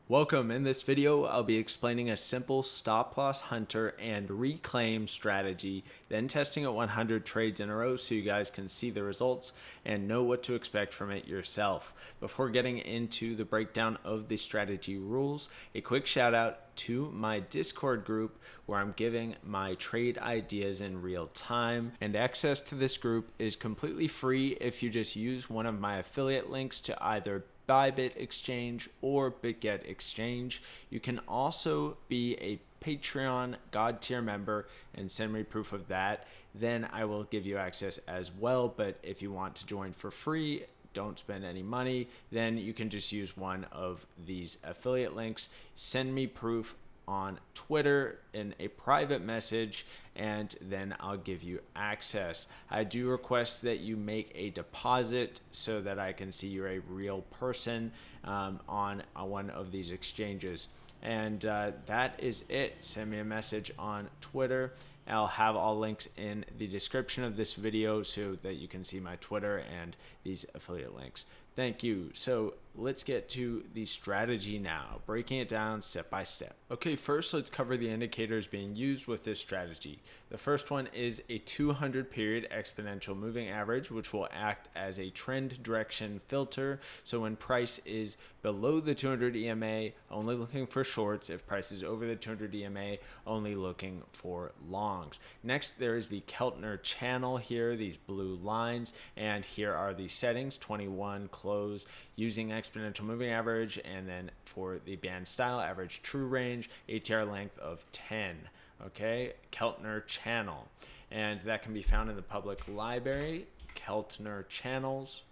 Welcome. In this video, I'll be explaining a simple stop loss hunter and reclaim strategy, then testing it 100 trades in a row so you guys can see the results and know what to expect from it yourself. Before getting into the breakdown of the strategy rules, a quick shout out to my Discord group where I'm giving my trade ideas in real time, and access to this group is completely free if you just use one of my affiliate links to either Bybit Exchange or BitGet Exchange. You can also be a Patreon God tier member and send me proof of that. Then I will give you access as well. But if you want to join for free, don't spend any money, then you can just use one of these affiliate links. Send me proof on Twitter in a private message, and then I'll give you access. I do request that you make a deposit so that I can see you're a real person on one of these exchanges. And that is it. Send me a message on Twitter. I'll have all links in the description of this video so that you can see my Twitter and these affiliate links. Thank you. So let's get to the strategy now, breaking it down step by step. Okay, first let's cover the indicators being used with this strategy. The first one is a 200 period exponential moving average, which will act as a trend direction filter. So when price is below the 200 EMA, only looking for shorts. If price is over the 200 EMA, only looking for longs. Next, there is the Keltner channel here, these blue lines, and here are the settings: 21 close using exponential moving average, and then for the band style, average true range, ATR length of 10. Okay, Keltner channel, and that can be found in the public library, Keltner channels.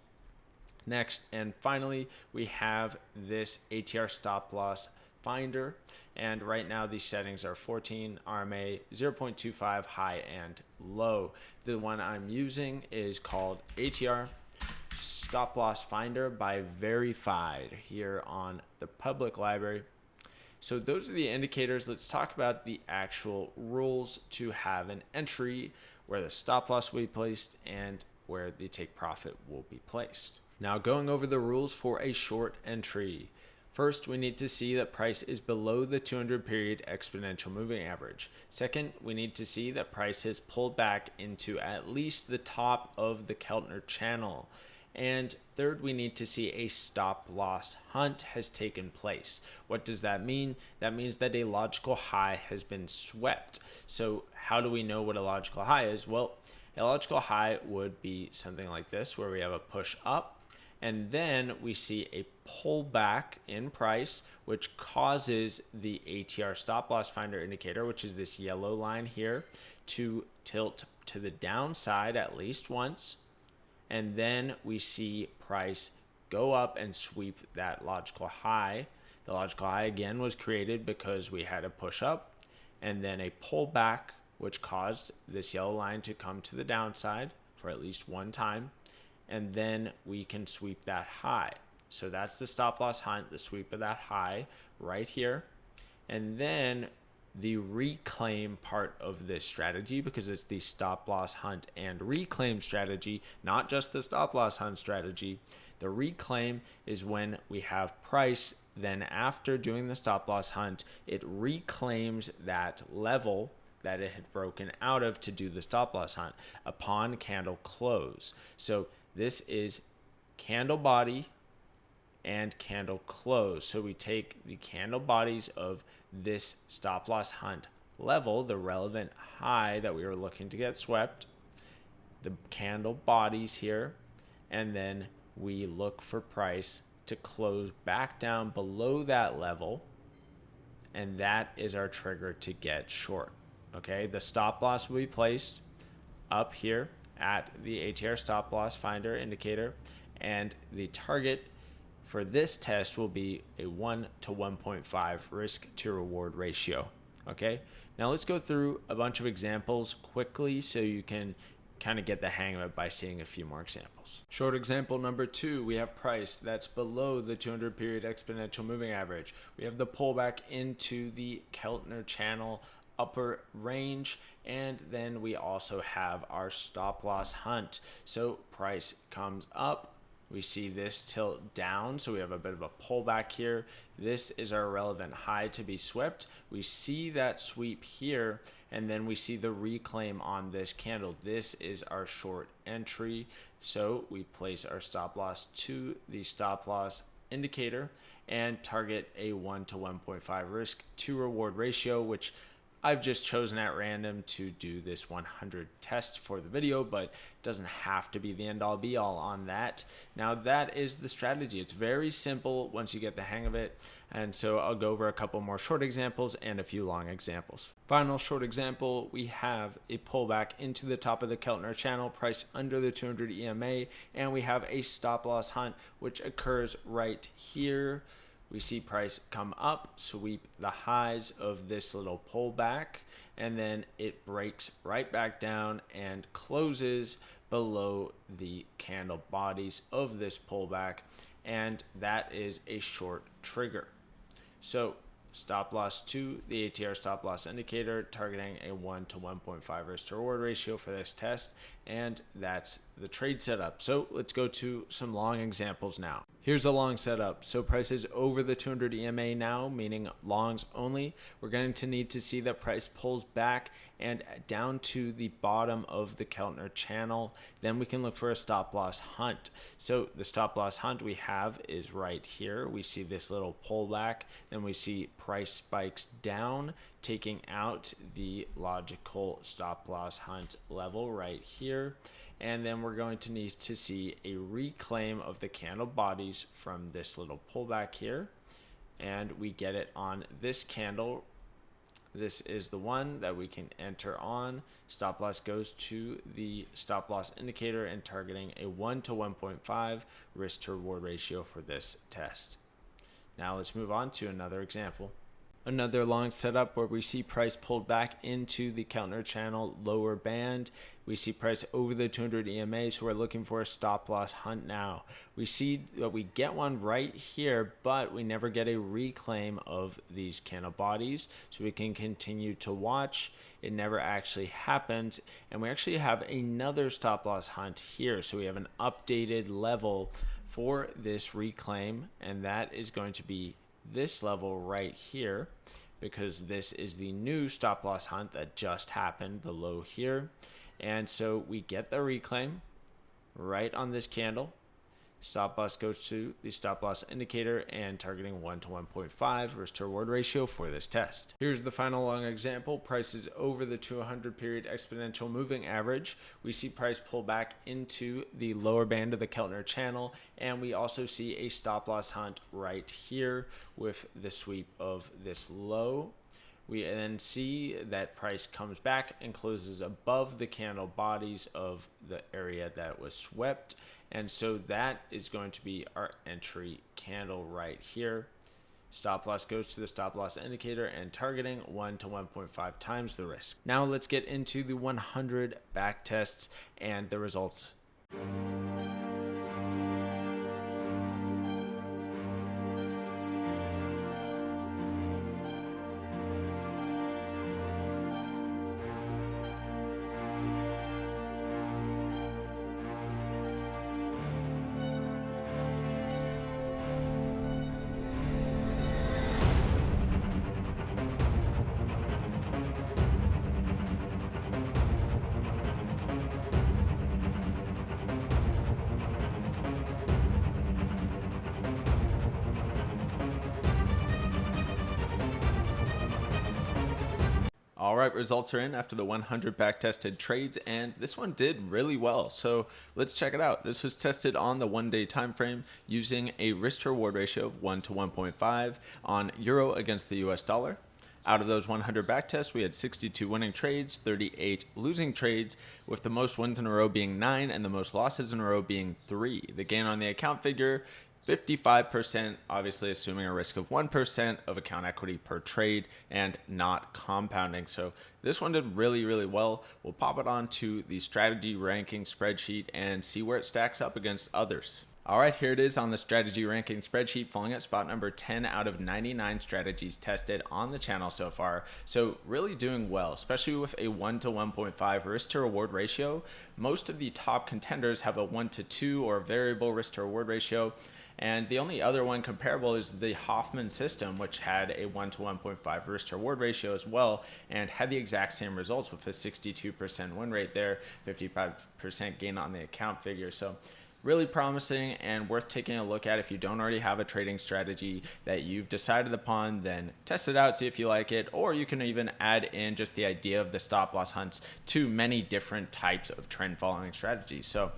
Next, and finally, we have this ATR stop loss finder, and right now these settings are 14 RMA, 0.25 high and low. The one I'm using is called ATR Stop Loss Finder by Verified here on the public library. So those are the indicators. Let's talk about the actual rules to have an entry, where the stop loss will be placed and where the take profit will be placed. Now, going over the rules for a short entry. First, we need to see that price is below the 200 period exponential moving average. Second, we need to see that price has pulled back into at least the top of the Keltner channel. And third, we need to see a stop loss hunt has taken place. What does that mean? That means that a logical high has been swept. So how do we know what a logical high is? Well, a logical high would be something like this, where we have a push up, and then we see a pullback in price, which causes the ATR stop loss finder indicator, which is this yellow line here, to tilt to the downside at least once. And then we see price go up and sweep that logical high. The logical high again was created because we had a push up and then a pullback, which caused this yellow line to come to the downside for at least one time. And then we can sweep that high. So that's the stop loss hunt, the sweep of that high right here. And then the reclaim part of this strategy, because it's the stop loss hunt and reclaim strategy, not just the stop loss hunt strategy. The reclaim is when we have price, then after doing the stop loss hunt, it reclaims that level that it had broken out of to do the stop loss hunt upon candle close. So this is candle body and candle close. So we take the candle bodies of this stop loss hunt level, the relevant high that we were looking to get swept, the candle bodies here, and then we look for price to close back down below that level, and that is our trigger to get short. Okay, the stop loss will be placed up here at the ATR stop loss finder indicator, and the target for this test will be a 1 to 1.5 risk to reward ratio. Okay, now let's go through a bunch of examples quickly so you can kind of get the hang of it by seeing a few more examples. Short example number 2, we have price that's below the 200 period exponential moving average. We have the pullback into the Keltner channel upper range, and then we also have our stop loss hunt. So price comes up We see this tilt down, so we have a bit of a pullback here. This is our relevant high to be swept. We see that sweep here, and then we see the reclaim on this candle. This is our short entry. So we place our stop loss to the stop loss indicator and target a 1 to 1.5 risk to reward ratio, which I've just chosen at random to do this 100 test for the video, but it doesn't have to be the end all be all on that. Now that is the strategy. It's very simple once you get the hang of it. And so I'll go over a couple more short examples and a few long examples. Final short example, we have a pullback into the top of the Keltner channel, price under the 200 EMA, and we have a stop loss hunt, which occurs right here. We see price come up, sweep the highs of this little pullback, and then it breaks right back down and closes below the candle bodies of this pullback, and that is a short trigger. So stop loss to the ATR stop loss indicator, targeting a 1 to 1.5 risk to reward ratio for this test, and that's the trade setup. So let's go to some long examples now. Here's a long setup. So price is over the 200 EMA now, meaning longs only. We're going to need to see that price pulls back and down to the bottom of the Keltner channel. Then we can look for a stop loss hunt. So the stop loss hunt we have is right here. We see this little pullback. Then we see price spikes down, taking out the logical stop loss hunt level right here. And then we're going to need to see a reclaim of the candle bodies from this little pullback here. And we get it on this candle. This is the one that we can enter on. Stop loss goes to the stop loss indicator and targeting a 1 to 1.5 risk to reward ratio for this test. Now let's move on to another example. Another long setup where we see price pulled back into the Keltner channel lower band. We see price over the 200 EMA, so we're looking for a stop loss hunt now. We see that we get one right here, but we never get a reclaim of these candle bodies, so we can continue to watch. It never actually happens, and we actually have another stop loss hunt here, so we have an updated level for this reclaim, and that is going to be this level right here, because this is the new stop loss hunt that just happened, the low here. And so we get the reclaim right on this candle. Stop loss goes to the stop loss indicator and targeting 1 to 1.5 risk to reward ratio for this test. Here's the final long example. Price is over the 200 period exponential moving average. We see price pull back into the lower band of the Keltner channel, and we also see a stop loss hunt right here with the sweep of this low. We then see that price comes back and closes above the candle bodies of the area that was swept. And so that is going to be our entry candle right here. Stop loss goes to the stop loss indicator and targeting 1 to 1.5 times the risk. Now let's get into the 100 back tests and the results. All right, results are in after the 100 back-tested trades, and this one did really well. So let's check it out. This was tested on the one-day time frame using a risk-to-reward ratio of 1 to 1.5 on euro against the US dollar. Out of those 100 back tests, we had 62 winning trades, 38 losing trades, with the most wins in a row being 9 and the most losses in a row being 3. The gain on the account figure, 55%, obviously assuming a risk of 1% of account equity per trade and not compounding. So this one did really, really well. We'll pop it onto the strategy ranking spreadsheet and see where it stacks up against others. All right, here it is on the strategy ranking spreadsheet, falling at spot number 10 out of 99 strategies tested on the channel so far. So really doing well, especially with a 1 to 1.5 risk to reward ratio. Most of the top contenders have a 1 to 2 or variable risk to reward ratio. And the only other one comparable is the Hoffman system, which had a 1 to 1.5 risk to reward ratio as well, and had the exact same results with a 62% win rate there, 55% gain on the account figure. So really promising and worth taking a look at. If you don't already have a trading strategy that you've decided upon, then test it out, see if you like it, or you can even add in just the idea of the stop loss hunts to many different types of trend following strategies. So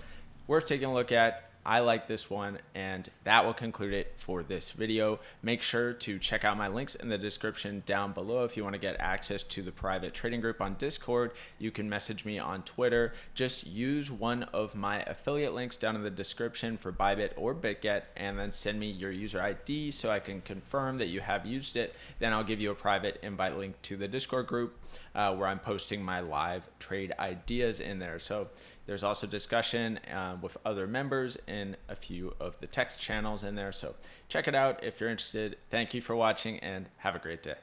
worth taking a look at. I like this one, and that will conclude it for this video. Make sure to check out my links in the description down below. If you want to get access to the private trading group on Discord, you can message me on Twitter. Just use one of my affiliate links down in the description for Bybit or BitGet, and then send me your user ID so I can confirm that you have used it. Then I'll give you a private invite link to the Discord group where I'm posting my live trade ideas in there. So there's also discussion with other members in a few of the text channels in there. So check it out if you're interested. Thank you for watching and have a great day.